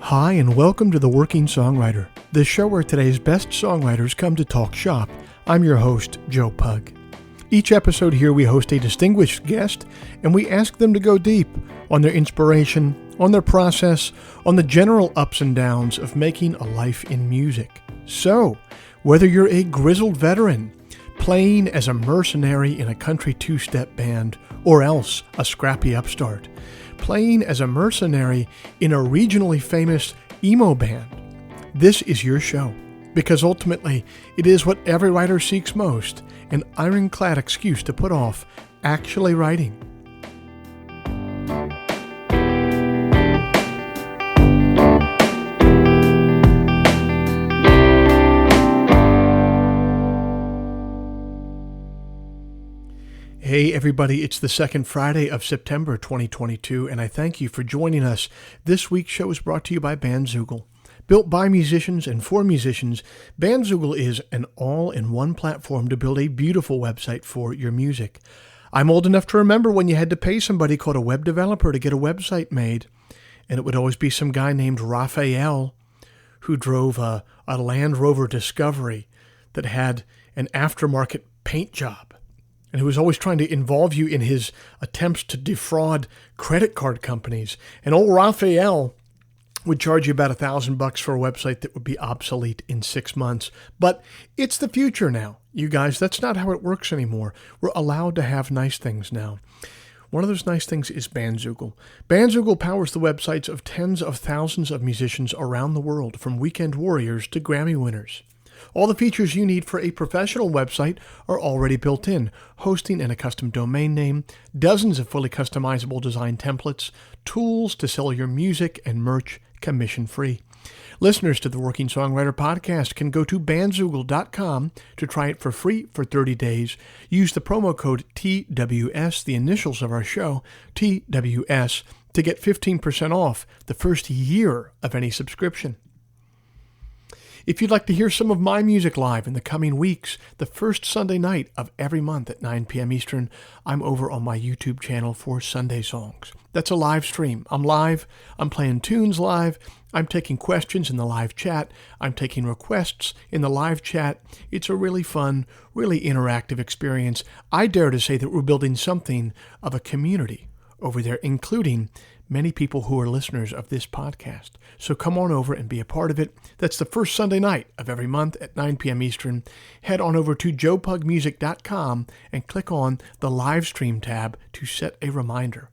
Hi, and welcome to The Working Songwriter, the show where today's best songwriters come to talk shop. I'm your host, Joe Pug. Each episode here we host a distinguished guest, and we ask them to go deep on their inspiration, on their process, on the general ups and downs of making a life in music. So, whether you're a grizzled veteran, playing as a mercenary in a country two-step band, or else a scrappy upstart, playing as a mercenary in a regionally famous emo band, this is your show, because ultimately it is what every writer seeks most, an ironclad excuse to put off actually writing. Hey everybody, it's the second Friday of September 2022, and I thank you for joining us. This week's show is brought to you by Bandzoogle. Built by musicians and for musicians, Bandzoogle is an all-in-one platform to build a beautiful website for your music. I'm old enough to remember when you had to pay somebody called a web developer to get a website made, and it would always be some guy named Raphael who drove a Land Rover Discovery that had an aftermarket paint job, and who was always trying to involve you in his attempts to defraud credit card companies. And old Raphael would charge you about $1,000 for a website that would be obsolete in 6 months. But it's the future now, you guys. That's not how it works anymore. We're allowed to have nice things now. One of those nice things is Bandzoogle. Bandzoogle powers the websites of tens of thousands of musicians around the world, from weekend warriors to Grammy winners. All the features you need for a professional website are already built in: hosting and a custom domain name, dozens of fully customizable design templates, tools to sell your music and merch commission-free. Listeners to the Working Songwriter podcast can go to bandzoogle.com to try it for free for 30 days. Use the promo code TWS, the initials of our show, TWS, to get 15% off the first year of any subscription. If you'd like to hear some of my music live in the coming weeks, the first Sunday night of every month at 9 p.m. Eastern, I'm over on my YouTube channel for Sunday Songs. That's a live stream. I'm live. I'm playing tunes live. I'm taking questions in the live chat. I'm taking requests in the live chat. It's a really fun, really interactive experience. I dare to say that we're building something of a community over there, including many people who are listeners of this podcast. So come on over and be a part of it. That's the first Sunday night of every month at 9 p.m. Eastern. Head on over to joepugmusic.com and click on the live stream tab to set a reminder.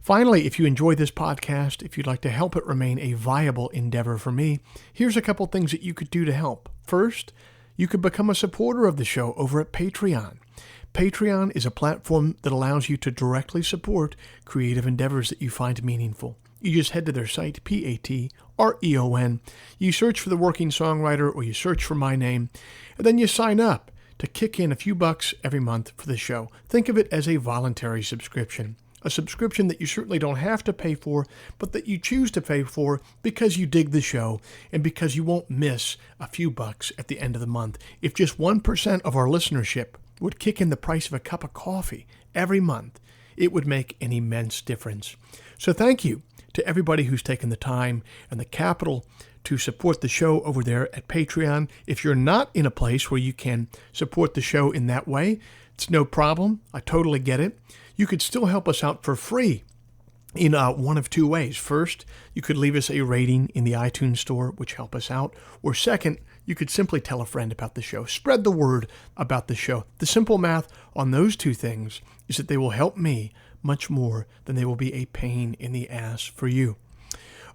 Finally, if you enjoy this podcast, if you'd like to help it remain a viable endeavor for me, here's a couple things that you could do to help. First, you could become a supporter of the show over at Patreon. Patreon is a platform that allows you to directly support creative endeavors that you find meaningful. You just head to their site, Patreon. You search for The Working Songwriter, or you search for my name, and then you sign up to kick in a few bucks every month for the show. Think of it as a voluntary subscription. A subscription that you certainly don't have to pay for, but that you choose to pay for because you dig the show and because you won't miss a few bucks at the end of the month. If just 1% of our listenership would kick in the price of a cup of coffee every month, it would make an immense difference. So thank you to everybody who's taken the time and the capital to support the show over there at Patreon. If you're not in a place where you can support the show in that way, it's no problem. I totally get it. You could still help us out for free in one of two ways. First, you could leave us a rating in the iTunes store, which help us out. Or second, you could simply tell a friend about the show. Spread the word about the show. The simple math on those two things is that they will help me much more than they will be a pain in the ass for you.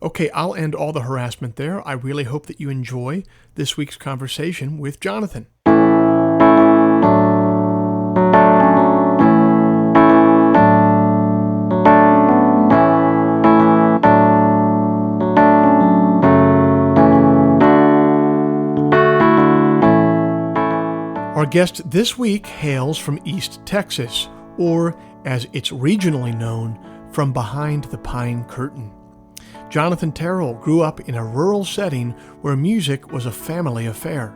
Okay, I'll end all the harassment there. I really hope that you enjoy this week's conversation with Jonathan. Our guest this week hails from East Texas, or as it's regionally known, from behind the pine curtain. Jonathan Terrell grew up in a rural setting where music was a family affair.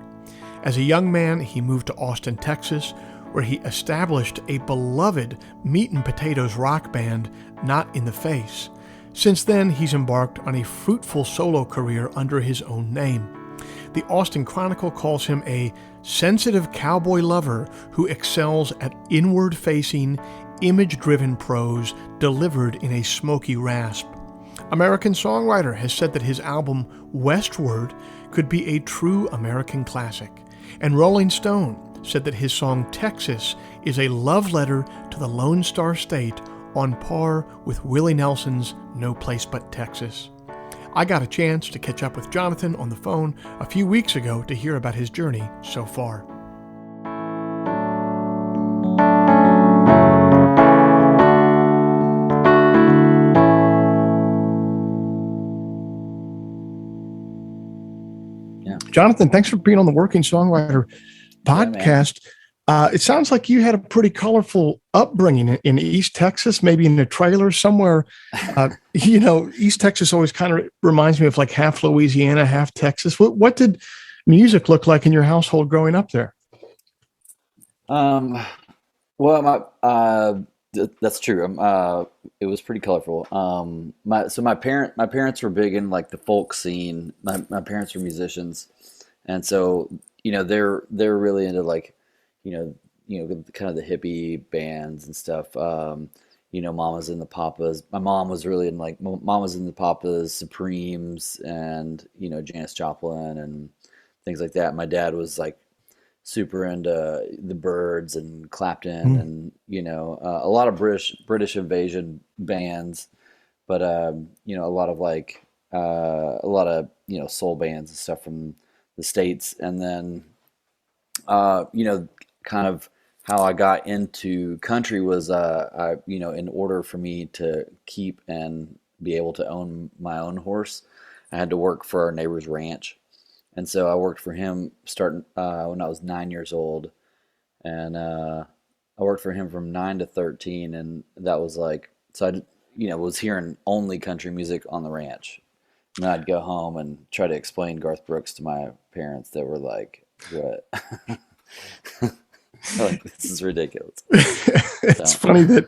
As a young man, he moved to Austin, Texas, where he established a beloved meat and potatoes rock band, Not in the Face. Since then, he's embarked on a fruitful solo career under his own name. The Austin Chronicle calls him a sensitive cowboy lover who excels at inward-facing, image-driven prose delivered in a smoky rasp. American Songwriter has said that his album Westward could be a true American classic, and Rolling Stone said that his song Texas is a love letter to the Lone Star State on par with Willie Nelson's No Place But Texas. I got a chance to catch up with Jonathan on the phone a few weeks ago to hear about his journey so far. Yeah. Jonathan, thanks for being on the Working Songwriter podcast. It sounds like you had a pretty colorful upbringing in East Texas, maybe in a trailer somewhere. East Texas always kind of reminds me of like half Louisiana, half Texas. What did music look like in your household growing up there? Well, that's true. It was pretty colorful. My parents were big in like the folk scene. My parents were musicians, and so they're really into like kind of the hippie bands and stuff. Mama's in the Papas. My mom was really in like mom was in the Papas, Supremes, and Janis Joplin and things like that. My dad was like super into the Byrds and Clapton and a lot of British invasion bands, but a lot of like a lot of soul bands and stuff from the States. And then kind of how I got into country was in order for me to keep and be able to own my own horse, I had to work for our neighbor's ranch. And so I worked for him starting when I was 9 years old, and I worked for him from 9 to 13, and that was like, so I was hearing only country music on the ranch. And I'd go home and try to explain Garth Brooks to my parents that were like, what? Like, this is ridiculous. It's funny that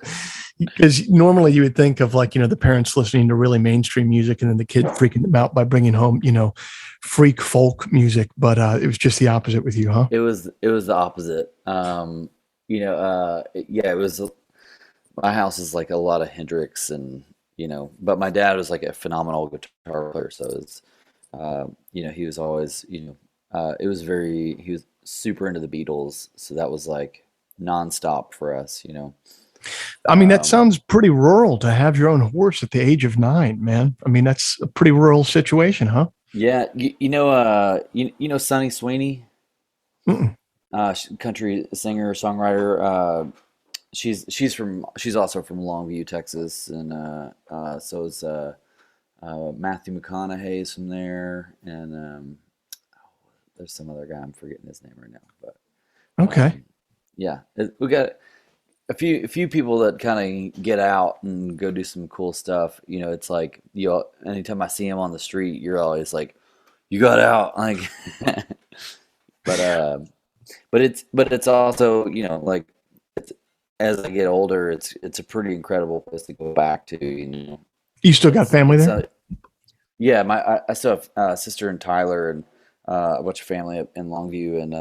because normally you would think of like, the parents listening to really mainstream music and then the kid freaking them out by bringing home, freak folk music. But it was just the opposite with you, huh? It was the opposite. It was, my house is like a lot of Hendrix and, but my dad was like a phenomenal guitar player. So it's, he was always, he was super into the Beatles. So that was like nonstop for us, I mean, that sounds pretty rural to have your own horse at the age of 9, man. I mean, that's a pretty rural situation, huh? Yeah. Sonny Sweeney, country singer, songwriter. She's also from Longview, Texas. And, so is, Matthew McConaughey's from there. And, there's some other guy, I'm forgetting his name right now, but okay. We got a few people that kind of get out and go do some cool stuff. It's like anytime I see him on the street, you're always like, you got out, like. but it's also like as I get older, it's a pretty incredible place to go back to. You still got family there? Yeah, I still have a sister in Tyler and a bunch of family in Longview, and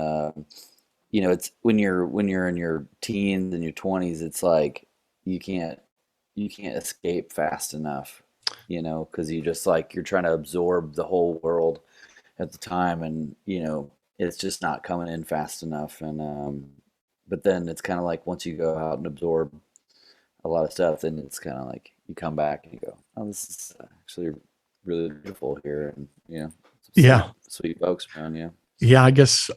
it's when you're in your teens and your 20s, it's like you can't escape fast enough, because you just like you're trying to absorb the whole world at the time, and it's just not coming in fast enough. And but then it's kind of like once you go out and absorb a lot of stuff, then it's kind of like you come back and you go, oh, this is actually really beautiful here, and sweet folks around you. Yeah, I guess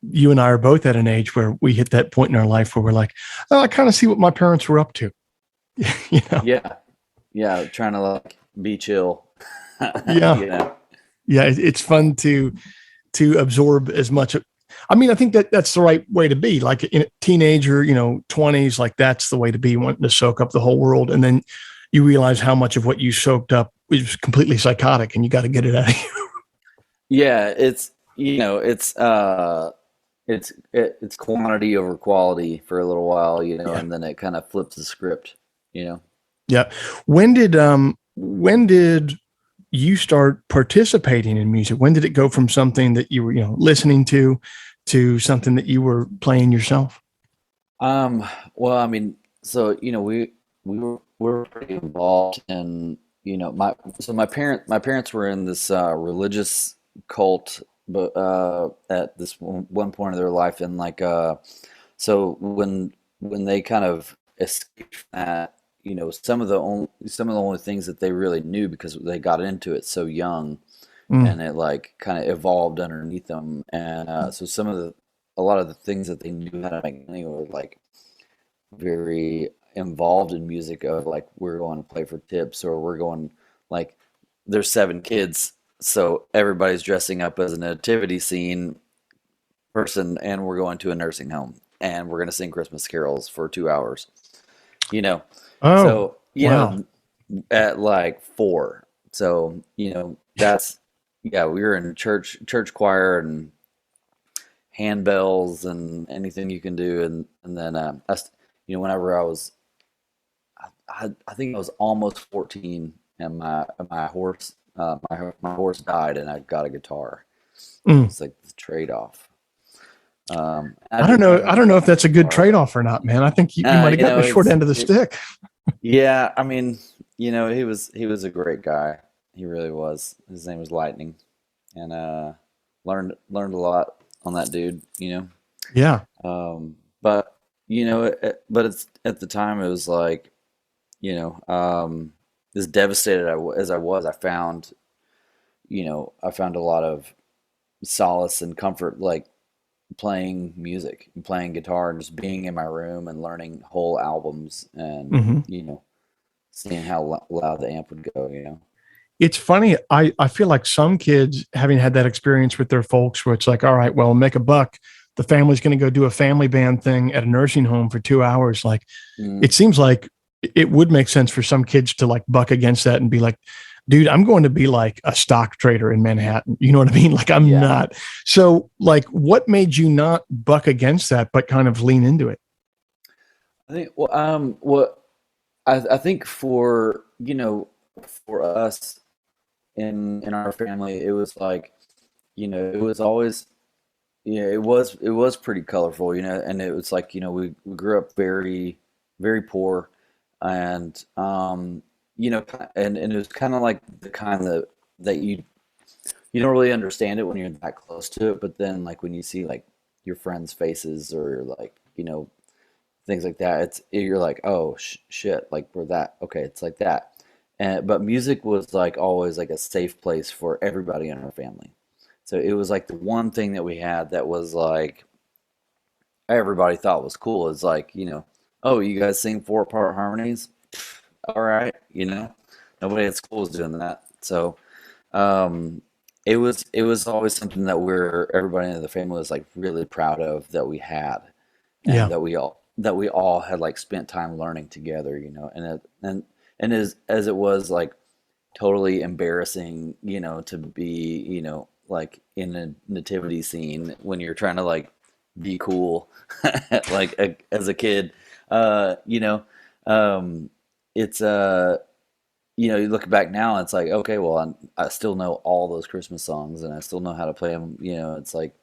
you and I are both at an age where we hit that point in our life where we're like, oh, I kind of see what my parents were up to. Yeah, trying to like be chill. Yeah, it's fun to absorb as much. I mean, I think that's the right way to be. Like in a teenager, 20s, like that's the way to be, wanting to soak up the whole world, and then you realize how much of what you soaked up is completely psychotic, and you got to get it out of you. Yeah, it's quantity over quality for a little while, and then it kind of flips the script. Yeah. When did when did you start participating in music? When did it go from something that you were, listening to something that you were playing yourself? Um, well, I mean, so we were pretty involved in my parents were in this religious cult, but at this one point of their life, and so when they kind of escaped from that, some of the only things that they really knew because they got into it so young, Mm, and it like kind of evolved underneath them, and so a lot of the things that they knew how to make money were like very involved in music of like we're going to play for tips, or we're going like there's 7 kids, so everybody's dressing up as a nativity scene person, and we're going to a nursing home, and we're going to sing Christmas carols for 2 hours, you know. oh, So, wow. at like 4. So, that's yeah, we were in church choir and handbells and anything you can do, and then whenever I think I was almost 14, and my horse my horse died, and I got a guitar. It Mm. was like the trade off. I I don't didn't know. learn I don't know if anything that's a as good far as trade like off or not, man. I think you might have gotten the short end of the stick. yeah, I mean, he was a great guy. He really was. His name was Lightning, and learned a lot on that dude. Yeah. But but it's at the time it was like, as devastated as I was, I found a lot of solace and comfort, like playing music and playing guitar and just being in my room and learning whole albums, and Hmm. seeing how loud the amp would go. It's funny. I feel like some kids, having had that experience with their folks, where it's like, all right, well, make a buck. The family's going to go do a family band thing at a nursing home for 2 hours. Like, Mm, it seems like it would make sense for some kids to like buck against that and be like, dude, I'm going to be like a stock trader in Manhattan. You know what I mean? Like, I'm yeah. not. So, like, what made you not buck against that, but kind of lean into it? I think what I think for us in our family, it was like, it was always, yeah, it was pretty colorful, and it was like, we grew up very, very poor, and and it was kind of like the kind that you don't really understand it when you're that close to it, but then like when you see like your friends' faces, or like, things like that, you're like, oh shit, like we're that okay, it's like that. And but music was like always like a safe place for everybody in our family. So it was like the one thing that we had that was like everybody thought was cool is like, oh, you guys sing 4-part harmonies? All right, nobody at school was doing that. So um, it was always something that everybody in the family was like really proud of that we had, and Yeah. that we all had like spent time learning together. And as it was like totally embarrassing, to be, like in a nativity scene when you're trying to like be cool, like as a kid, uh, you know, um, it's you look back now and it's like, okay, well, I still know all those Christmas songs, and I still know how to play them. It's like,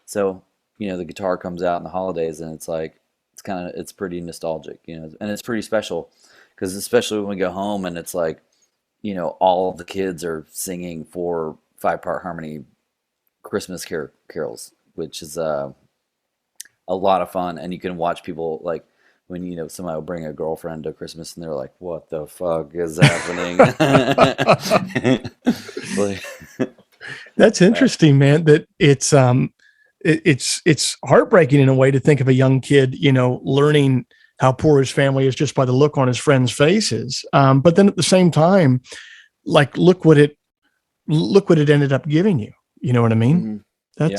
so, the guitar comes out in the holidays, and it's like, it's pretty nostalgic, and it's pretty special, because especially when we go home and it's like, all of the kids are singing 4 5-part harmony Christmas carols, which is a lot of fun, and you can watch people like when somebody will bring a girlfriend to Christmas, and they're like, "What the fuck is happening?" Like, That's uh, interesting, man. That it's heartbreaking in a way to think of a young kid, learning how poor his family is just by the look on his friends' faces. But then at the same time, like look what it ended up giving you. You know what I mean? mhm. Yeah,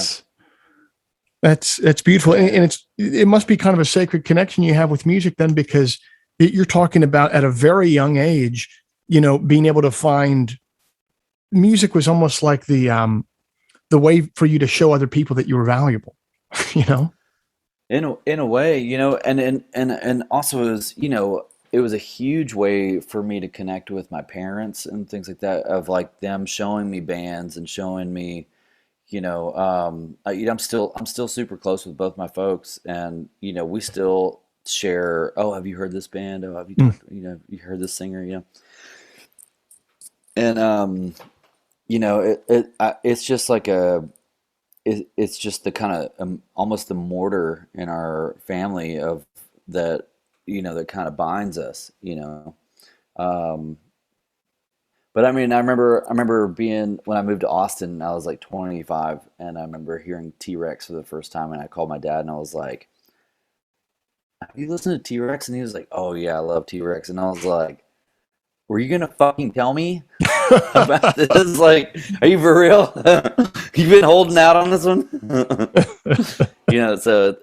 That's that's beautiful, and, yeah, and it must be kind of a sacred connection you have with music then, because you're talking about at a very young age, being able to find music was almost like the way for you to show other people that you were valuable. you know in a way, and also is, it was a huge way for me to connect with my parents and things like that, of like them showing me bands and showing me, I'm still super close with both my folks, and we still share. Oh, have you heard this band? Oh, have you Mm. talked? You heard this singer? And it's just like it's just the kind of almost the mortar in our family of that, that kind of binds us. Um, but I mean, I remember being when I moved to Austin, I was like 25, and I remember hearing T-Rex for the first time, and I called my dad, and I was like, "Have you listened to T-Rex?" And he was like, "Oh yeah, I love T-Rex," and I was like, "Were you gonna fucking tell me about this? Like, are you for real? You've been holding out on this one?" So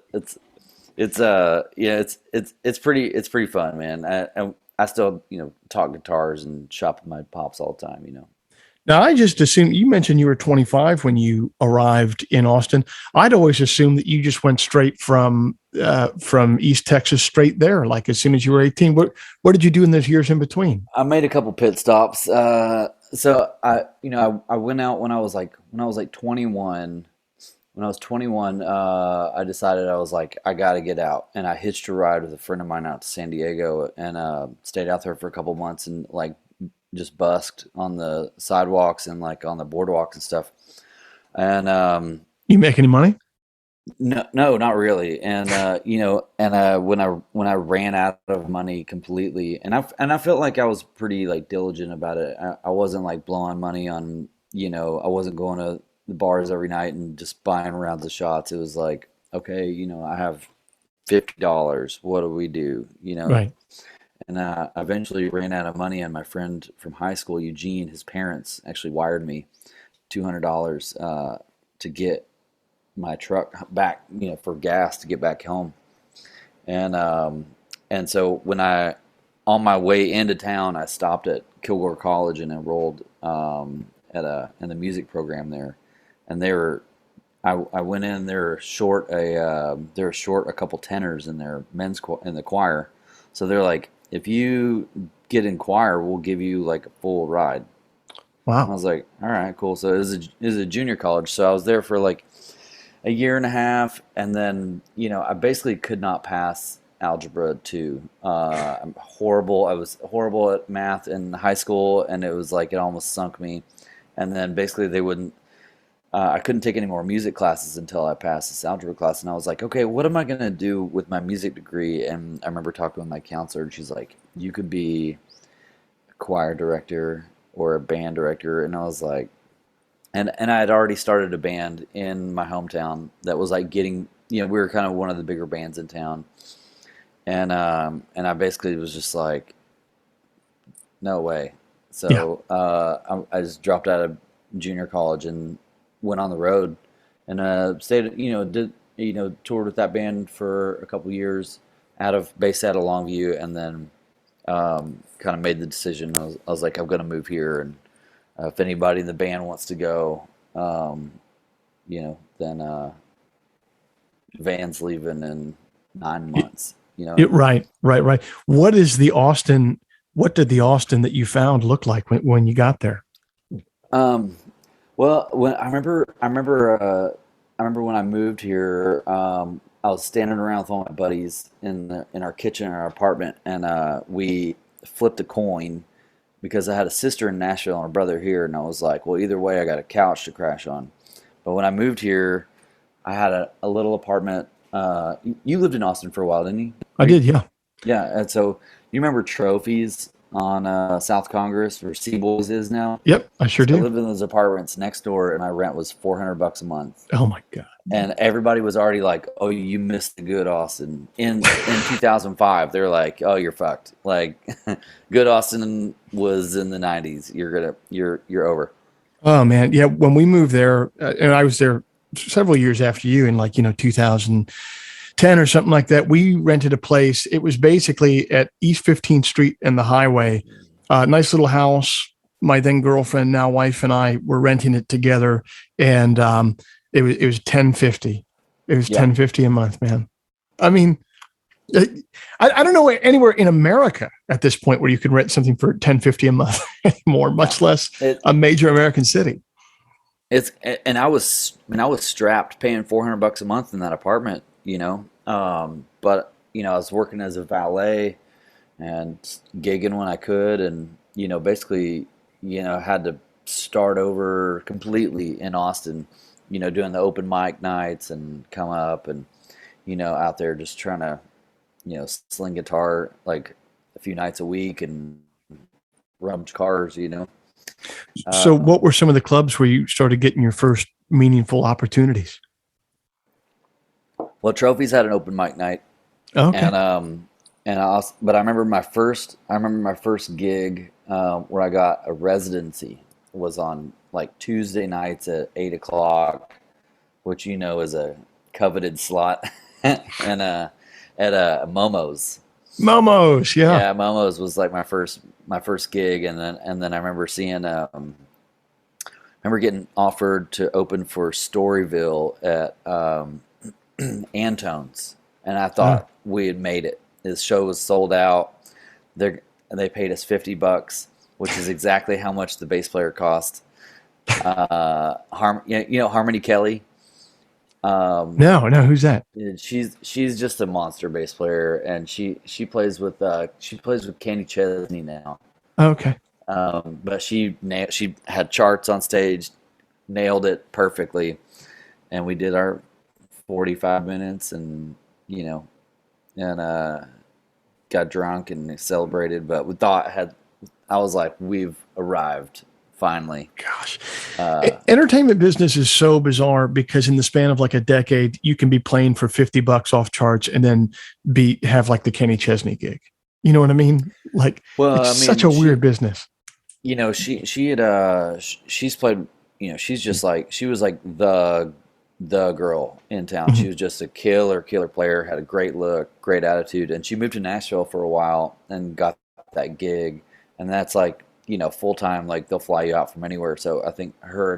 it's pretty fun, man. I still talk guitars and shop with my pops all the time. Now, I just assumed you mentioned you were 25 when you arrived in Austin. I'd always assumed that you just went straight from East Texas straight there, like as soon as you were 18. What did you do in those years in between? I made a couple pit stops. So I went out when I was like 21. When I was 21, I decided I was like, I got to get out, and I hitched a ride with a friend of mine out to San Diego, and stayed out there for a couple months, and like just busked on the sidewalks and like on the boardwalks and stuff. And You make any money? no, no, not really. And when I ran out of money completely, and I felt like I was pretty like diligent about it. I wasn't like blowing money on, I wasn't going to the bars every night and just buying rounds of shots. It was like, okay, I have $50. What do we do? Right. And I eventually ran out of money, and my friend from high school, Eugene, his parents actually wired me $200 to get my truck back, for gas to get back home. And so on my way into town, I stopped at Kilgore College and enrolled in the music program there. And I went in. They were short a couple tenors in their in the choir. So they're like, if you get in choir, we'll give you like a full ride. I Wow. was like, all right, cool. So it was a junior college. So I was there for like a year and a half, and then I basically could not pass algebra 2. I'm horrible. I was horrible at math in high school, and it was like it almost sunk me. And then basically they wouldn't. I couldn't take any more music classes until I passed this algebra class, and I was like, okay, what am I gonna do with my music degree? And I remember talking with my counselor, and she's like, you could be a choir director or a band director, and I was like, and I had already started a band in my hometown that was like we were kind of one of the bigger bands in town, and I basically was just like, no way. Yeah. So I just dropped out of junior college and went on the road, and stayed, did toured with that band for a couple years, based out of Longview, and then kind of made the decision. I was like, I'm gonna move here, and if anybody in the band wants to go, then Van's leaving in 9 months. Right. Right. Right. What did the Austin that you found look like when you got there? Um, well, when I remember when I moved here, I was standing around with all my buddies in our kitchen in our apartment, and we flipped a coin because I had a sister in Nashville and a brother here, and I was like, well, either way, I got a couch to crash on. But when I moved here, I had a little apartment. You lived in Austin for a while, didn't you? I did. Yeah. Yeah, and so you remember Trophies on South Congress, where Seaboys is now? Yep. I sure So I do. lived in those apartments next door, and my rent was $400 a month. Oh my God. And everybody was already like, "Oh, you missed the good Austin." In 2005, they're like, "Oh, you're fucked." Like, good Austin was in the 90s. You're over. Oh man. Yeah. When we moved there, and I was there several years after you in like, 2010 or something like that, we rented a place. It was basically at East 15th Street and the highway. Nice little house. My then girlfriend, now wife, and I were renting it together, and it was 1050. It was Yeah. 1050 a month, man. I mean, Uh, I don't know anywhere in America at this point where you can rent something for $10.50 a month anymore, Yeah. much less It a major American city. it's and I was strapped paying $400 a month in that apartment, you know. But you know, I was working as a valet and gigging when I could, and you know, basically, you know, had to start over completely in Austin, you know, doing the open mic nights and come up and you know, out there just trying to, you know, sling guitar like a few nights a week and rummage cars, you know. So, what Um, were some of the clubs where you started getting your first meaningful opportunities? well, Trophies had an open mic night, Okay. and but I remember my first gig where I got a residency was on like Tuesday nights at 8 o'clock, which you know is a coveted slot, and at Momo's. Momos. Yeah. Yeah, Momo's was like my first gig, and then I remember seeing I remember getting offered to open for Storyville at Antone's, and I Oh, thought we had made it. His show was sold out. They paid us $50, which is exactly how much the bass player cost. You know Harmony Kelly. Um, no, no. Who's that? she's just a monster bass player, and she plays with Kenny Chesney now. Okay. But she had charts on stage, nailed it perfectly, and we did our 45 minutes, and you know, and got drunk and celebrated. But we thought had I was like, we've arrived finally. Gosh. Uh, Entertainment business is so bizarre because in the span of like a decade, you can be playing for $50 off charts and then have like the Kenny Chesney gig. You know what I mean? Like well, it's I such mean, a weird business. you know, she had she's played. You know, she's just like she was like the girl in town. She Mhm. was just a killer player. Had a great look, great attitude, and she moved to Nashville for a while and got that gig. And that's like you know full time. Like they'll fly you out from anywhere. So I think her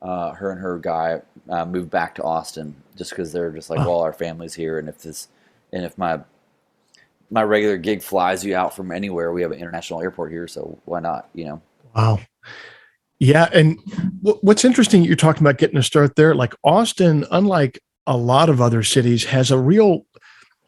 and her guy moved back to Austin just because they're just like, Oh, well, our family's here, and if my regular gig flies you out from anywhere, we have an international airport here, so why not? You know. wow. Yeah. And what's interesting, you're talking about getting a start there. Like Austin, unlike a lot of other cities, has a real,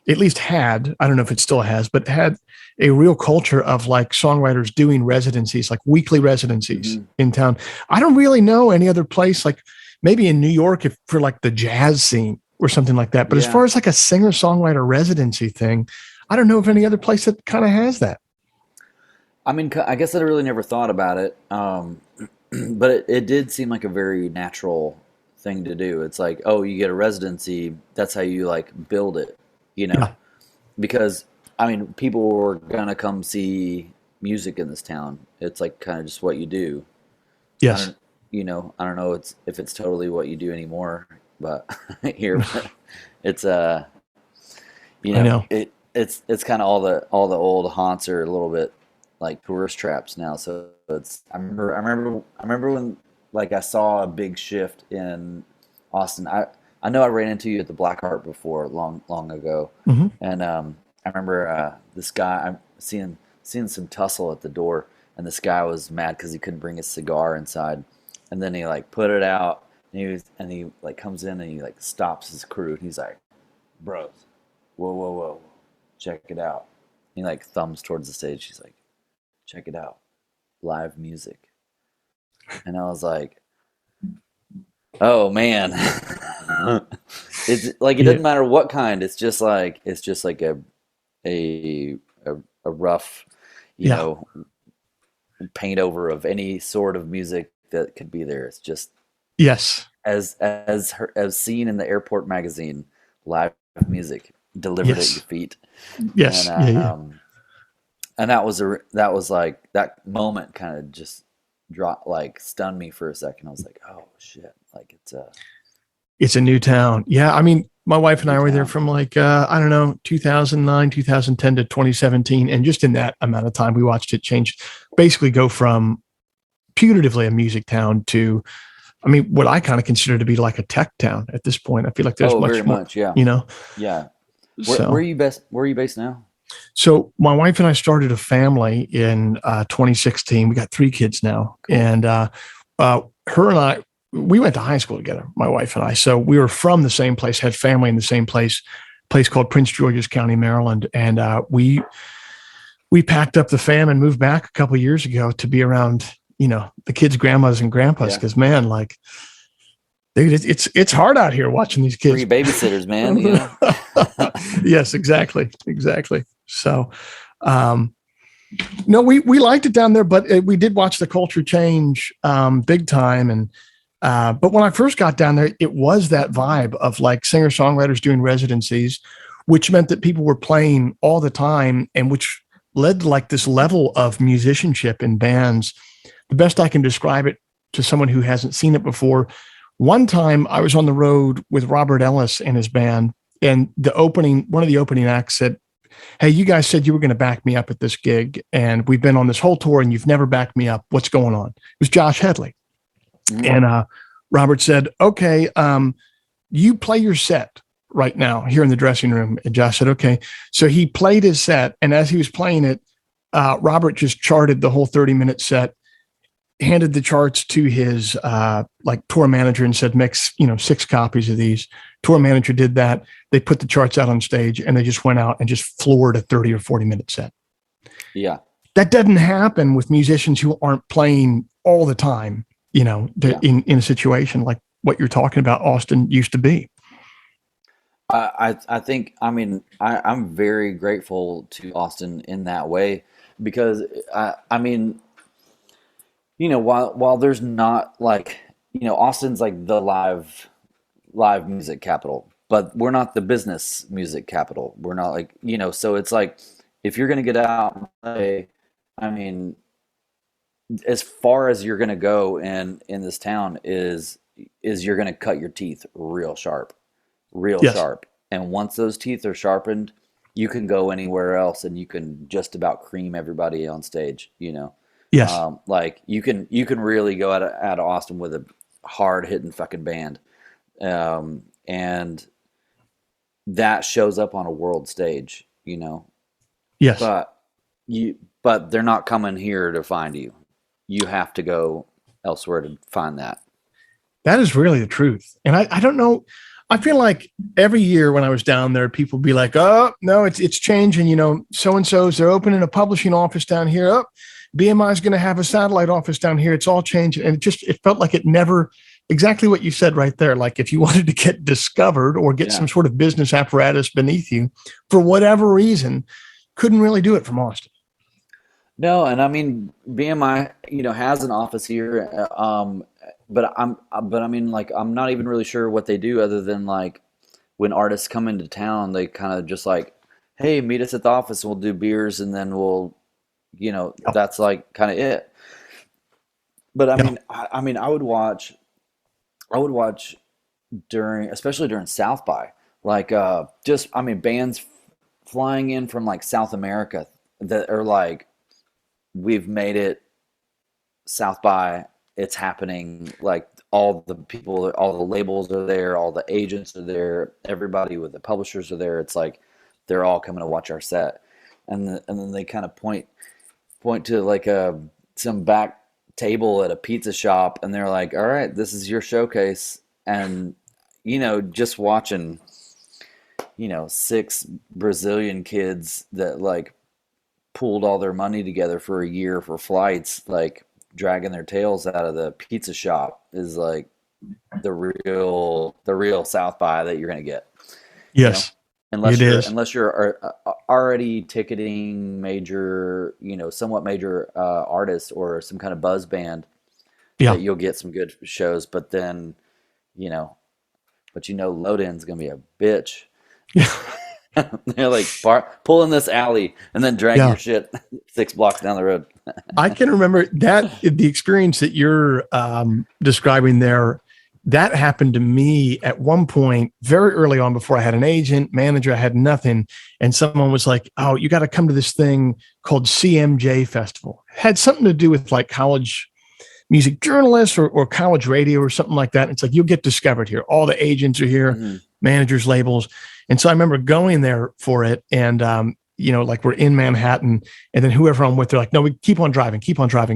at least had, I don't know if it still has, but had a real culture of like songwriters doing residencies, like weekly residencies Hmm. in town. I don't really know any other place, like maybe in New York, if for like the jazz scene or something like that. But as Yeah. far as like a singer songwriter residency thing, I don't know of any other place that kind of has that. I mean, I guess I really never thought about it, but it did seem like a very natural thing to do. It's like, oh, you get a residency, that's how you like build it, you know? Yeah. Because I mean, people were gonna come see music in this town. It's like kind of just what you do. I Yes. don't, you know, I don't know if it's totally what you do anymore, but here, but it's you I know, know. it's kind of all the old haunts are a little bit like tourist traps now. So it's I remember when like I saw a big shift in Austin. I know I ran into you at the Blackheart before long ago, Mhm. and I remember this guy I'm seeing some tussle at the door, and this guy was mad because he couldn't bring his cigar inside, and then he like put it out, and he like comes in and he like stops his crew, and he's like, bros, whoa, check it out. He like thumbs towards the stage. He's like, check it out, live music. And I was like, oh man, it's like it Yeah. doesn't matter what kind. It's just like a a rough, you Yeah. know, paint over of any sort of music that could be there. It's just Yes. as seen in the airport magazine, live music delivered at your Yes. feet, and Yes. Yeah. Yeah. that was like that moment kind of just dropped like stunned me for a second. I was like, oh shit, like it's It's a new town. Yeah. I mean, my wife a and new I were there town. from like, I don't know, 2009, 2010 to 2017. And just in that amount of time, we watched it change, basically go from putatively a music town to, I mean, what I kind of consider to be like a tech town at this point. I feel like there's Oh, very much more, much, yeah, you know, yeah. Where are So, you best? Where are you based now? so my wife and I started a family in 2016. We got 3 kids now, Cool. and her and I, we went to high school together. My wife and I, so we were from the same place, had family in the same place called Prince George's County, Maryland, and we packed up the fam and moved back a couple of years ago to be around, the kids' grandmas and grandpas. Yeah. Because man, like, dude, it's hard out here watching these kids. Free babysitters, man. Yes, exactly. So, um, no, we liked it down there, but we did watch the culture change big time. And but when I first got down there, it was that vibe of like singer songwriters doing residencies, which meant that people were playing all the time, and which led to like this level of musicianship in bands. The best I can describe it to someone who hasn't seen it before. One time I was on the road with Robert Ellis and his band, and one of the opening acts said, "Hey, you guys said you were going to back me up at this gig, and we've been on this whole tour and you've never backed me up. What's going on?" It was Josh Headley. And Robert said, "Okay, you play your set right now here in the dressing room." And Josh said, "Okay." So he played his set, and as he was playing it, Robert just charted the whole 30-minute set, handed the charts to his like tour manager and said, "Mix, 6 copies of these." Tour manager did that. They put the charts out on stage, and they just went out and just floored a 30 or 40-minute set. Yeah. That doesn't happen with musicians who aren't playing all the time, in a situation like what you're talking about Austin used to be. I think, I'm very grateful to Austin in that way because while there's not like, Austin's like the live music capital, but we're not the business music capital. We're not like, so it's like if you're going to get out and play, I mean, as far as you're going to go in this town is you're going to cut your teeth real sharp, Yes. and once those teeth are sharpened, you can go anywhere else and you can just about cream everybody on stage. Yes. Like you can really go out of Austin with a hard hitting fucking band, and that shows up on a world stage. Yes. But they're not coming here to find you. You have to go elsewhere to find that. That is really the truth. And I don't know. I feel like every year when I was down there, people would be like, "Oh, no, it's changing. So-and-so's, they're opening a publishing office down here. Oh, BMI is going to have a satellite office down here. It's all changing." And it felt like it never, exactly what you said right there. Like if you wanted to get discovered or get some sort of business apparatus beneath you for whatever reason, couldn't really do it from Austin. No, and I mean BMI, has an office here, but I'm not even really sure what they do other than like when artists come into town, they kind of just like, "Hey, meet us at the office and we'll do beers and then we'll, that's like kind of it." But I would watch especially during South by, like bands flying in from like South America that are like, "We've made it South by, it's happening." Like all the people, all the labels are there, all the agents are there, everybody with the publishers are there. It's like they're all coming to watch our set, and then they kind of point to like some back table at a pizza shop, and they're like, "All right, this is your showcase," and just watching 6 Brazilian kids that like pooled all their money together for a year for flights, like dragging their tails out of the pizza shop is like the real South by that you're going to get. Yes, Unless you're already ticketing major, somewhat major artist or some kind of buzz band, Yeah. that you'll get some good shows. But then, load in's going to be a bitch. They're like, pull in this alley and then drag your shit 6 blocks down the road. I can remember that the experience that you're describing there, that happened to me at one point very early on before I had an agent, manager, I had nothing. And someone was like, "Oh, you got to come to this thing called CMJ Festival." It had something to do with like college music journalists or college radio or something like that. It's like, you'll get discovered here. All the agents are here. Mm-hmm. managers, labels. And so I remember going there for it. And, like we're in Manhattan, and then whoever I'm with, they're like, no, we keep on driving,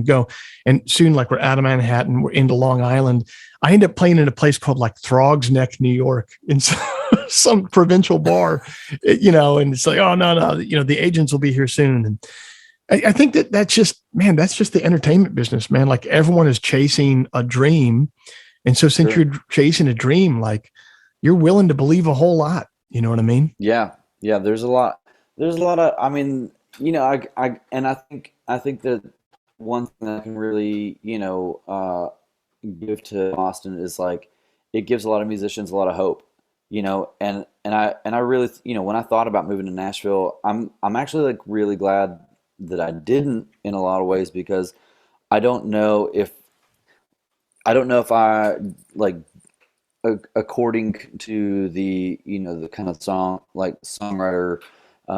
go. And soon, like we're out of Manhattan, we're into Long Island. I end up playing in a place called like Throgs Neck, New York, in some provincial bar, and it's like, oh, no, the agents will be here soon. And I think that's just the entertainment business, man. Like everyone is chasing a dream. And so since you're chasing a dream, like you're willing to believe a whole lot. You know what I mean? Yeah. Yeah. There's a lot of, I mean, and I think that one thing that I can really, give to Austin is like, it gives a lot of musicians a lot of hope, and I really, when I thought about moving to Nashville, I'm actually like really glad that I didn't in a lot of ways, because I don't know if I like, according to the the kind of songwriter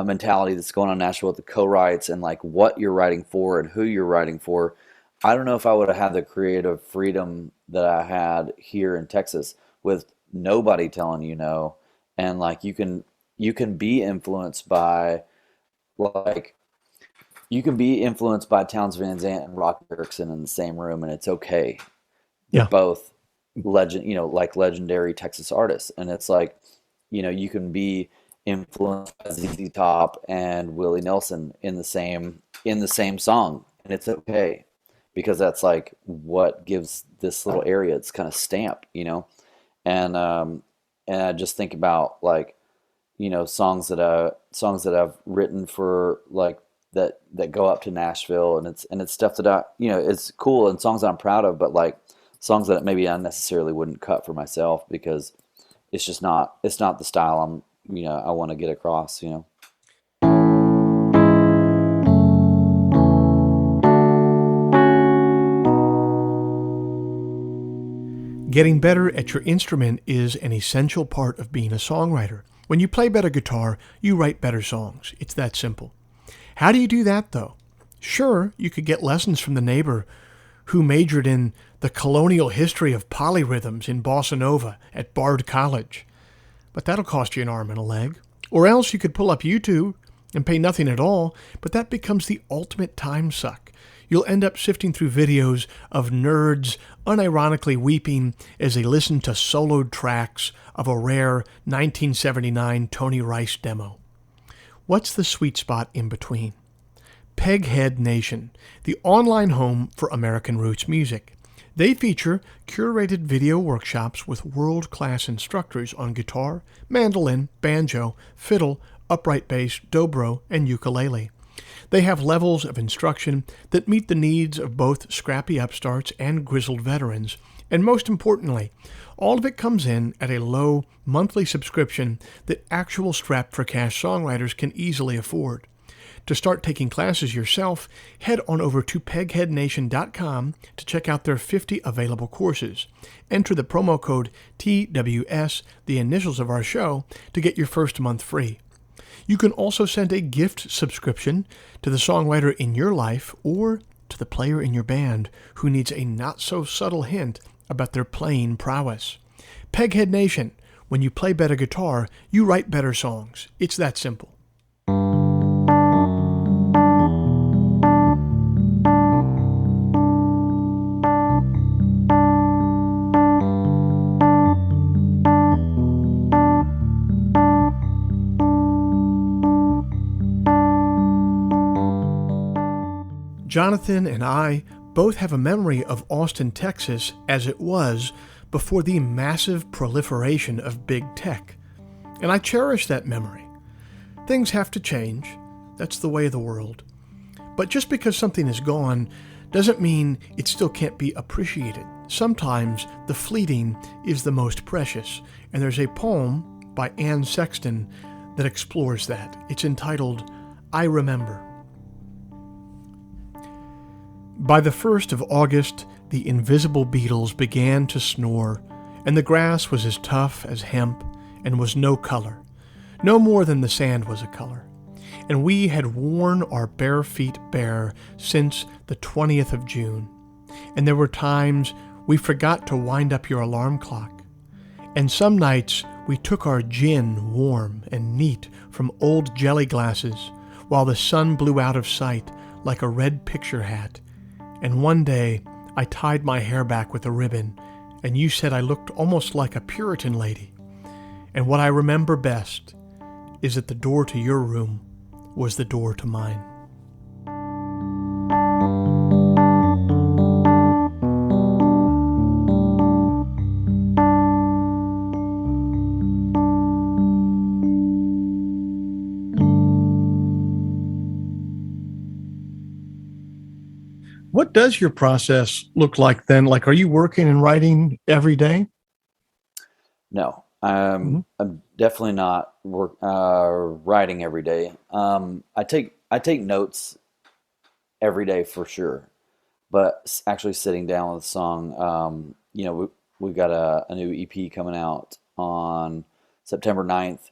mentality that's going on in Nashville with the co-writes and like what you're writing for and who you're writing for. I don't know if I would have had the creative freedom that I had here in Texas with nobody telling you no, and like you can be influenced by like Towns Van Zandt and Rock Erickson in the same room, and it's okay. They're Yeah. both like legendary Texas artists, and it's like, you can be influenced by ZZ Top and Willie Nelson in the same song, and it's okay, because that's like what gives this little area its kind of stamp. And I just think about like, songs that I've written for like that go up to Nashville, and it's stuff that it's cool, and songs that I'm proud of, but like songs that maybe I necessarily wouldn't cut for myself, because it's not the style I want to get across. Getting better at your instrument is an essential part of being a songwriter. When you play better guitar, you write better songs. It's that simple. How do you do that, though? Sure, you could get lessons from the neighbor who majored in the colonial history of polyrhythms in Bossa Nova at Bard College. But that'll cost you an arm and a leg. Or else you could pull up YouTube and pay nothing at all, but that becomes the ultimate time suck. You'll end up sifting through videos of nerds unironically weeping as they listen to soloed tracks of a rare 1979 Tony Rice demo. What's the sweet spot in between? Peghead Nation, the online home for American roots music. They feature curated video workshops with world-class instructors on guitar, mandolin, banjo, fiddle, upright bass, dobro, and ukulele. They have levels of instruction that meet the needs of both scrappy upstarts and grizzled veterans, and most importantly, all of it comes in at a low monthly subscription that actual strapped-for-cash songwriters can easily afford. To start taking classes yourself, head on over to pegheadnation.com to check out their 50 available courses. Enter the promo code TWS, the initials of our show, to get your first month free. You can also send a gift subscription to the songwriter in your life or to the player in your band who needs a not-so-subtle hint about their playing prowess. Peghead Nation, when you play better guitar, you write better songs. It's that simple. Jonathan and I both have a memory of Austin, Texas as it was before the massive proliferation of big tech. And I cherish that memory. Things have to change. That's the way of the world. But just because something is gone doesn't mean it still can't be appreciated. Sometimes the fleeting is the most precious. And there's a poem by Anne Sexton that explores that. It's entitled, I Remember. By the 1st of August, the invisible beetles began to snore, and the grass was as tough as hemp and was no color, no more than the sand was a color. And we had worn our bare feet bare since the 20th of June, and there were times we forgot to wind up your alarm clock, and some nights We took our gin warm and neat from old jelly glasses while the sun blew out of sight like a red picture hat. And one day I tied my hair back with a ribbon, and you said I looked almost like a Puritan lady. And what I remember best is that the door to your room was the door to mine. What does your process look like then? Like, are you working and writing every day? No, Mm-hmm. I'm definitely not writing every day. I take notes every day for sure, but actually sitting down with a song, we've got a new EP coming out on September 9th.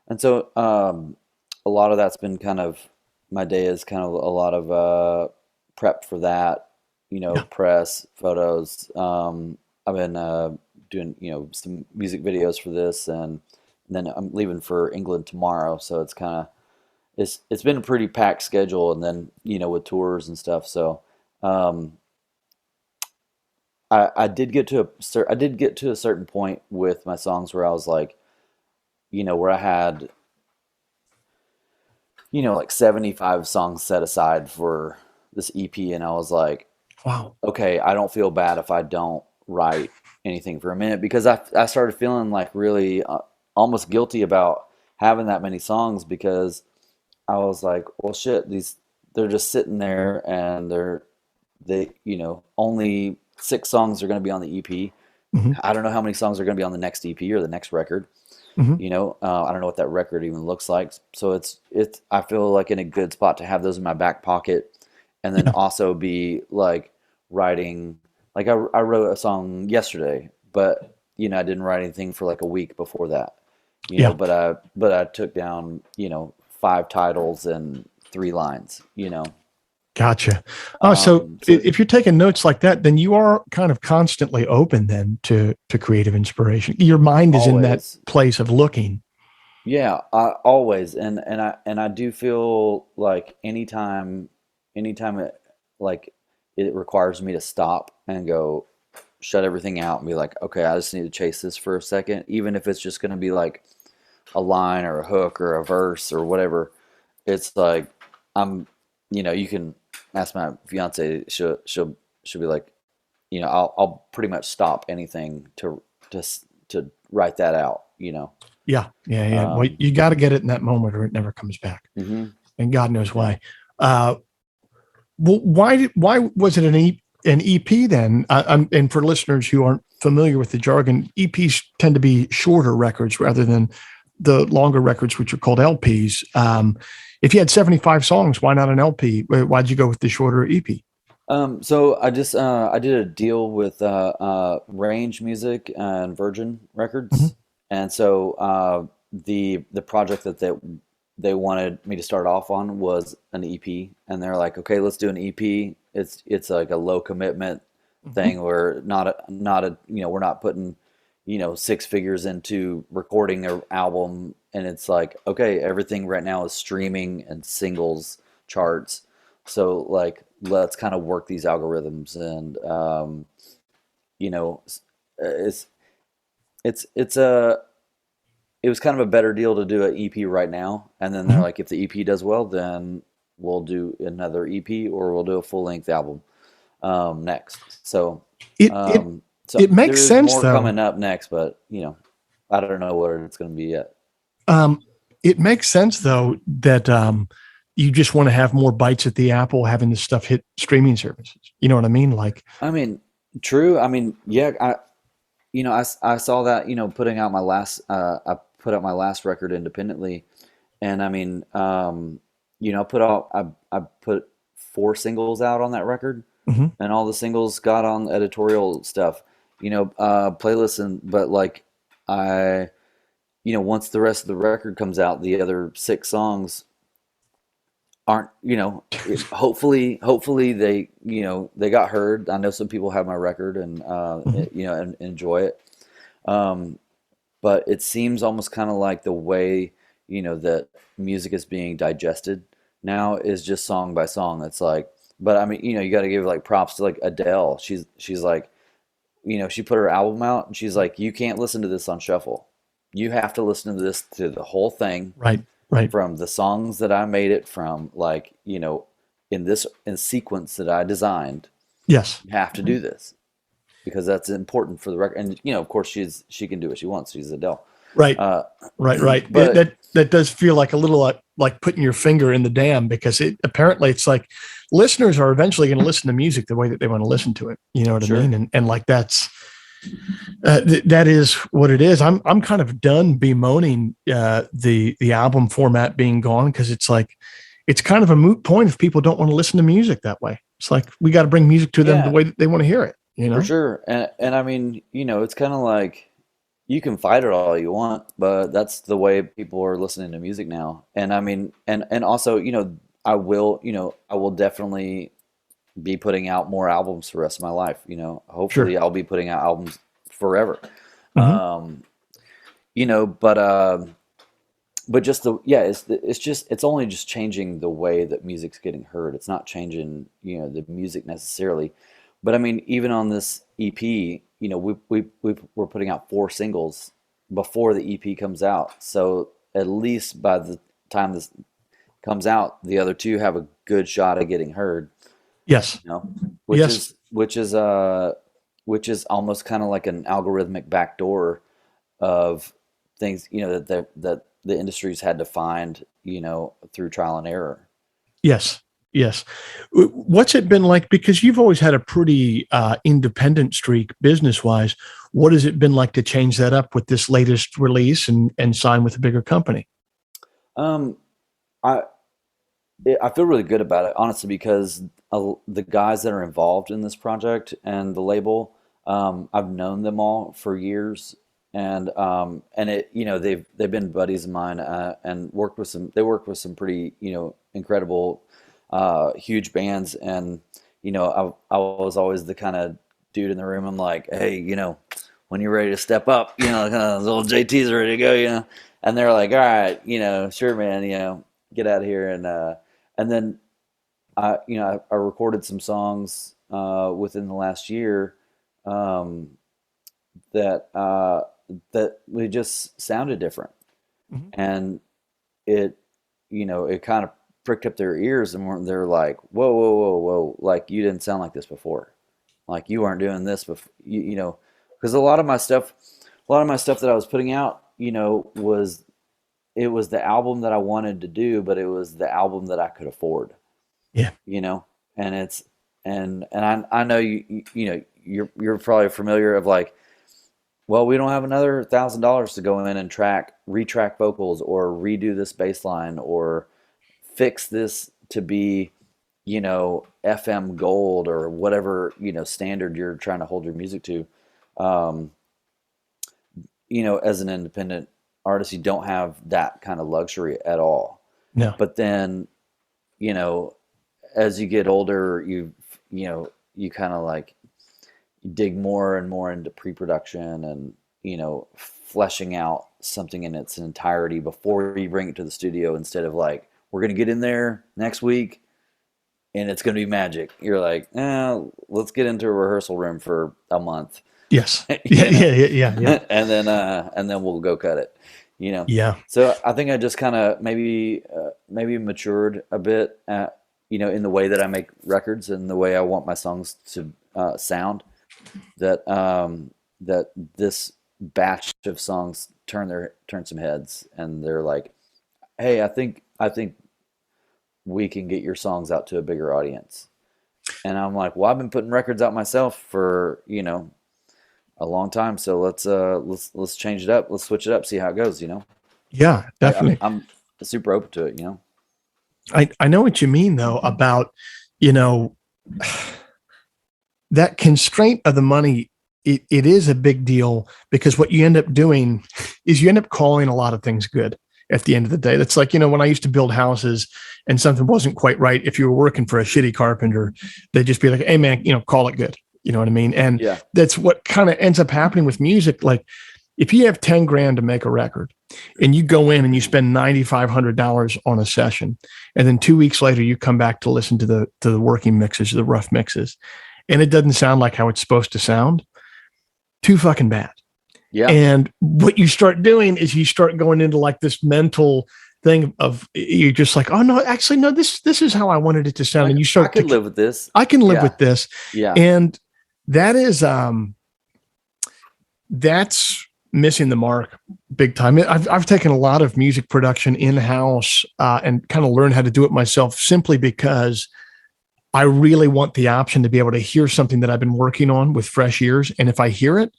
And so a lot of that's been kind of my day is kind of a lot of prep for that, Yeah. press, photos. I've been doing, some music videos for this, and then I'm leaving for England tomorrow, so it's been a pretty packed schedule, and then with tours and stuff. So um, I did get to a certain point with my songs where I was like, where I had like 75 songs set aside for this EP, and I was like, Wow. okay, I don't feel bad if I don't write anything for a minute, because I started feeling like really almost guilty about having that many songs, because I was like, well, shit, they're just sitting there, and only 6 songs are going to be on the EP. Mm-hmm. I don't know how many songs are going to be on the next EP or the next record. Mm-hmm. I don't know what that record even looks like. So it's I feel like in a good spot to have those in my back pocket, and then Yeah. also be like writing. Like I wrote a song yesterday, but I didn't write anything for like a week before that. Yeah. But I took down 5 titles and 3 lines. Gotcha. So So if you're taking notes like that, then you are kind of constantly open then to creative inspiration. Your mind is in that always. place of looking. Yeah, always, and I do feel like anytime it requires me to stop and go shut everything out and be like, okay, I just need to chase this for a second, even if it's just going to be like a line or a hook or a verse or whatever. It's like I'm, you can ask my fiance, she'll be like, I'll pretty much stop anything to write that out. Yeah. Yeah. Yeah. Well, Um, you got to get it in that moment or it never comes back. mhm, And God knows yeah. why. Uh, well, why was it an EP then? And for listeners who aren't familiar with the jargon, EPs tend to be shorter records rather than the longer records, which are called LPs. If you had 75 songs, why not an LP? Why'd you go with the shorter EP? So I did a deal with Range Music and Virgin Mhm. Records, and so the project that they wanted me to start off on was an EP, and they're like, okay, let's do an EP. It's like a low commitment Mhm. thing where not a we're not putting 6 figures into recording an album, and it's like, okay, everything right now is streaming and singles charts, so like let's kind of work these algorithms, and you know it's it's a it was kind of a better deal to do an EP right now, and then they're Mhm. like, if the EP does well, then we'll do another EP or we'll do a full length album next. So It it um, so it there makes is sense more though. coming up next, but I don't know what it's going to be yet. Um, it makes sense though that you just want to have more bites at the apple, having this stuff hit streaming services. You know what I mean? Like, I mean, true. I mean, yeah. I saw that putting out I put out my last record independently, and I mean, I put 4 singles out on that record, mhm. and all the singles got on editorial stuff, playlists, and but like I once the rest of the record comes out, the other 6 songs aren't, hopefully they got heard. I know some people have my record, and Mhm. and enjoy it. Um, but it seems almost kind of like the way, that music is being digested now is just song by song. It's like, but I mean, you got to give like props to like Adele. She's like, she put her album out and she's like, you can't listen to this on shuffle. You have to listen to this to the whole thing Right. Right. from the songs that I made it from, like, in sequence that I designed. Yes. You have to do this because that's important for the record. And of course, she can do what she wants. She's Adele. Right. Uh, Right. but That does feel like a little like putting your finger in the dam, because it's like listeners are eventually going to listen to music the way that they want to listen to it. You know what I sure, mean? And like that's that is what it is. I'm kind of done bemoaning the album format being gone, because it's like it's kind of a moot point if people don't want to listen to music that way. It's like we got to bring music to them the yeah, way that they want to hear it. You for know? sure. And I mean, it's kind of like you can fight it all you want, but that's the way people are listening to music now. And I mean, and also, I will definitely be putting out more albums for the rest of my life. Sure. Hopefully I'll be putting out albums forever. Hmm. Um, you know, but just it's only just changing the way that music's getting heard. It's not changing, the music necessarily. But I mean, even on this EP, we're putting out 4 singles before the EP comes out. So at least by the time this comes out, the other two have a good shot of getting heard. Yes. You know, which Yes. is which is uh which is almost kind of like an algorithmic backdoor of things, that the industry's had to find, through trial and error. Yes. Yes. What's it been like? Because you've always had a pretty independent streak business wise. What has it been like to change that up with this latest release and sign with a bigger company? Um, I I feel really good about it, honestly, because the guys that are involved in this project and the label, I've known them all for years, and they've been buddies of mine, and worked with some. They worked with some pretty incredible, huge bands, and I was always the kind of dude in the room. I'm like, hey, when you're ready to step up, kind of those old JTs are ready to go, and they're like, all right, sure, man, get out of here, and then I recorded some songs within the last year, um, that that we just sounded different, Mhm. and it it kind of pricked up their ears, and they're like, whoa, whoa, whoa, whoa, like you didn't sound like this before, like you weren't doing this before, because a lot of my stuff that I was putting out, was it was the album that I wanted to do, but it was the album that I could afford, Yeah. you know, and it's and I know you're probably familiar of like, well, we don't have another $1,000 to go in and retrack vocals or redo this bass line or fix this to be, FM gold or whatever, standard you're trying to hold your music to. Um, as an independent artist, you don't have that kind of luxury at all. No. But then, you know, as you get older, you kind of like dig more and more into pre-production and, fleshing out something in its entirety before you bring it to the studio, instead of like, we're going to get in there next week and it's going to be magic. You're like, let's get into a rehearsal room for a month, Yes. Yeah. you know, Yeah. Yeah. Yeah. Yeah. and then we'll go cut it, Yeah. So I think I just kind of maybe matured a bit, in the way that I make records and the way I want my songs to sound. That this batch of songs turn some heads, and they're like, "Hey, I think we can get your songs out to a bigger audience." And I'm like, "Well, I've been putting records out myself for a long time, so let's change it up, let's switch it up, see how it goes." Yeah. Definitely. I'm super open to it. I know what you mean though about, you know, that constraint of the money. It is a big deal, because what you end up doing is you end up calling a lot of things good at the end of the day. That's like, when I used to build houses and something wasn't quite right, if you were working for a shitty carpenter, they'd just be like, hey man, call it good. You know what I mean? And Yeah, that's what kind of ends up happening with music. Like, if you have 10 grand to make a record and you go in and you spend $9,500 on a session, and then 2 weeks later you come back to listen to the working mixes, the rough mixes, and it doesn't sound like how it's supposed to sound, too fucking bad. Yeah. And what you start doing is you start going into like this mental thing of, you're just like, oh no, actually, no, this is how I wanted it to sound. Like, and you start I can live with this. I can live with this. Yeah. And that is, that's missing the mark big time. I've taken a lot of music production in-house and kind of learned how to do it myself, simply because I really want the option to be able to hear something that I've been working on with fresh ears. And if I hear it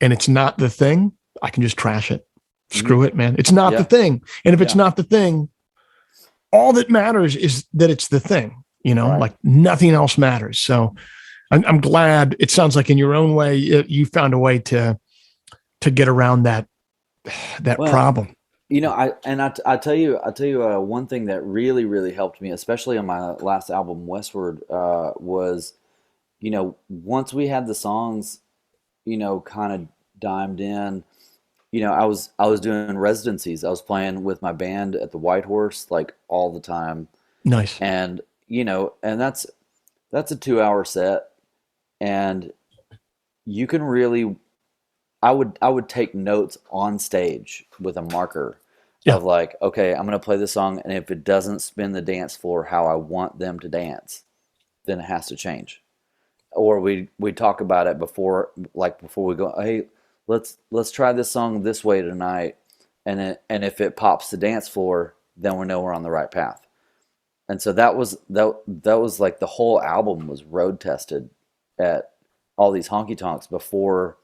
and it's not the thing, I can just trash it. Screw it, man. It's not the thing. And if it's not the thing, all that matters is that it's the thing, like nothing else matters. So I'm glad. It sounds like in your own way, you found a way to get around that problem. I tell you one thing that really, really helped me, especially on my last album, Westward, was, once we had the songs, kind of dimed in, I was doing residencies. I was playing with my band at the White Horse, like all the time. Nice. And, and that's a 2-hour set, and you can really, I would take notes on stage with a marker of like, okay, I'm going to play this song, and if it doesn't spin the dance floor how I want them to dance, then it has to change. Or we talk about it before we go, hey, let's try this song this way tonight, and if it pops the dance floor, then we know we're on the right path. And so that was like the whole album was road tested at all these honky tonks before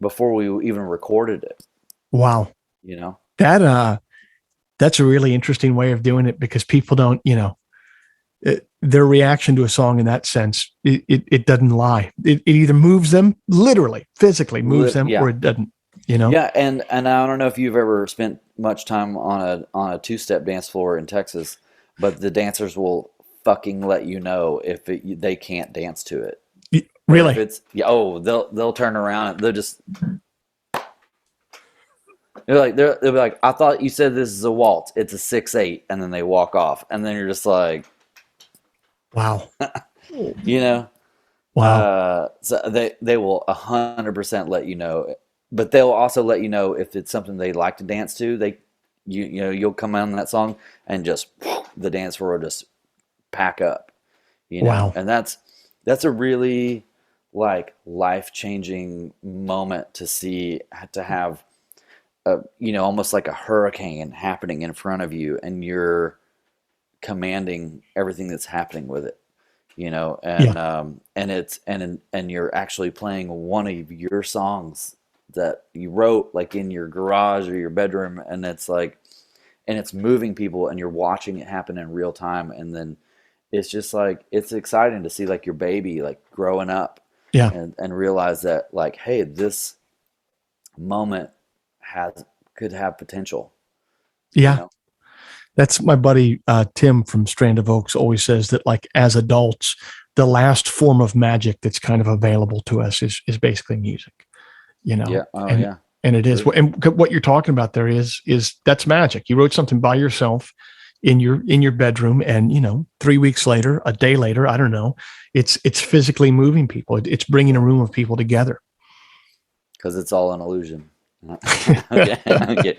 we even recorded it. Wow. That's a really interesting way of doing it, because people don't, their reaction to a song in that sense, it doesn't lie. It either moves them, literally, physically moves them, or it doesn't, Yeah. And I don't know if you've ever spent much time on a two-step dance floor in Texas, but the dancers will fucking let you know if they can't dance to it. Really? They'll turn around and they'll just, they'll be like, I thought you said this is a waltz. It's a 6/8, and then they walk off, and then you're just like, wow. Wow. So they will 100% let you know, but they'll also let you know if it's something they like to dance to. You'll come on that song and just the dance floor will just pack up. Wow. And that's a really like life-changing moment to have almost like a hurricane happening in front of you, and you're commanding everything that's happening with it, and you're actually playing one of your songs that you wrote like in your garage or your bedroom, and it's moving people, and you're watching it happen in real time, and then it's just like, it's exciting to see like your baby like growing up, and realize that like, hey, this moment could have potential. That's my buddy Tim from Strand of Oaks always says that, like, as adults, the last form of magic that's kind of available to us is basically music, and it is. And what you're talking about there is that's magic. You wrote something by yourself in your bedroom, and 3 weeks later, a day later, I don't know, it's physically moving people. It's bringing a room of people together. Because it's all an illusion. Okay.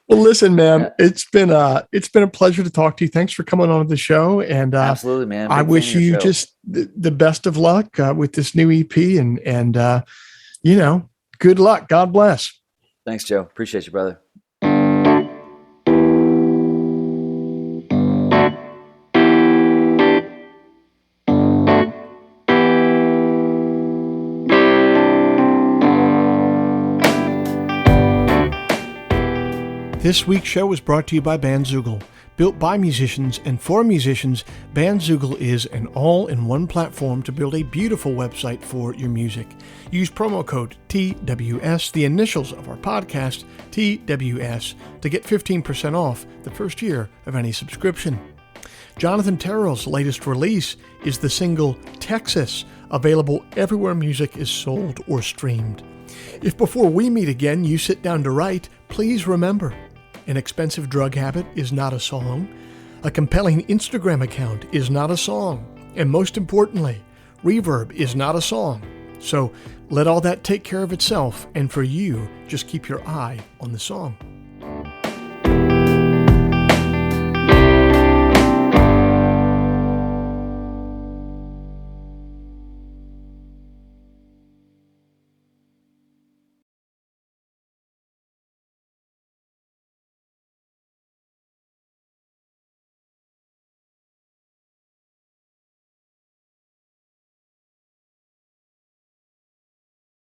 Well, listen, man, it's been a pleasure to talk to you. Thanks for coming on the show. And absolutely, man. I wish you just the best of luck with this new EP, and good luck. God bless. Thanks, Joe. Appreciate you, brother. This week's show was brought to you by Bandzoogle. Built by musicians and for musicians, Bandzoogle is an all-in-one platform to build a beautiful website for your music. Use promo code TWS, the initials of our podcast, TWS, to get 15% off the first year of any subscription. Jonathan Terrell's latest release is the single Texas, available everywhere music is sold or streamed. If before we meet again you sit down to write, please remember, an expensive drug habit is not a song, a compelling Instagram account is not a song, and most importantly, reverb is not a song. So let all that take care of itself, and for you, just keep your eye on the song.